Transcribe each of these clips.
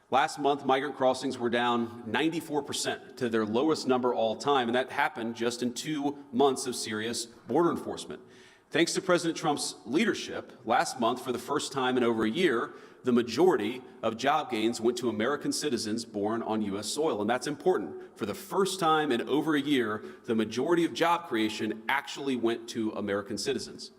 Last month, migrant crossings were down 94% to their lowest number all time, and that happened just in 2 months of serious border enforcement. Thanks to President Trump's leadership, last month, for the first time in over a year, the majority of job gains went to American citizens born on U.S. soil, and that's important. For the first time in over a year, the majority of job creation actually went to American citizens.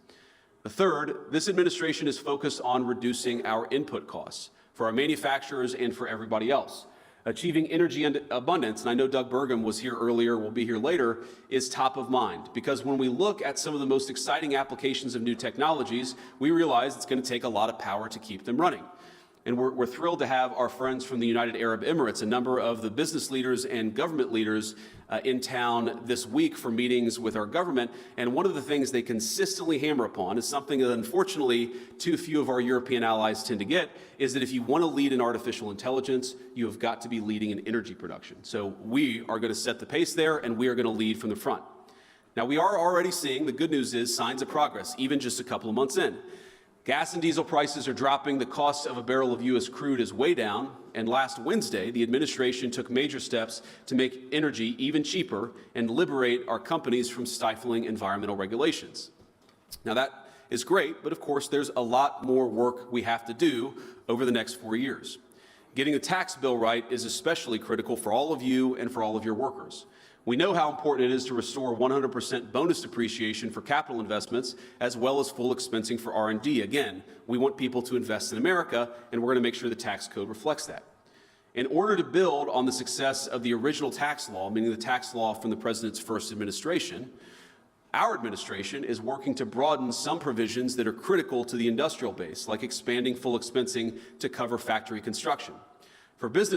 The third, this administration is focused on reducing our input costs for our manufacturers and for everybody else. Achieving energy abundance, and I know Doug Burgum was here earlier, will be here later, is top of mind. Because when we look at some of the most exciting applications of new technologies, we realize it's going to take a lot of power to keep them running. And we're thrilled to have our friends from the United Arab Emirates, a number of the business leaders and government leaders in town this week for meetings with our government. And one of the things they consistently hammer upon is something that unfortunately too few of our European allies tend to get, is that if you want to lead in artificial intelligence, you have got to be leading in energy production. So we are going to set the pace there, and we are going to lead from the front. Now, we are already seeing, the good news is, signs of progress, even just a couple of months in. Gas and diesel prices are dropping, the cost of a barrel of U.S. crude is way down, and last Wednesday, the administration took major steps to make energy even cheaper and liberate our companies from stifling environmental regulations. Now, that is great, but of course, there's a lot more work we have to do over the next 4 years. Getting the tax bill right is especially critical for all of you and for all of your workers. We know how important it is to restore 100% bonus depreciation for capital investments, as well as full expensing for R&D. Again, we want people to invest in America, and we're going to make sure the tax code reflects that. In order to build on the success of the original tax law, meaning the tax law from the president's first administration, our administration is working to broaden some provisions that are critical to the industrial base, like expanding full expensing to cover factory construction. For business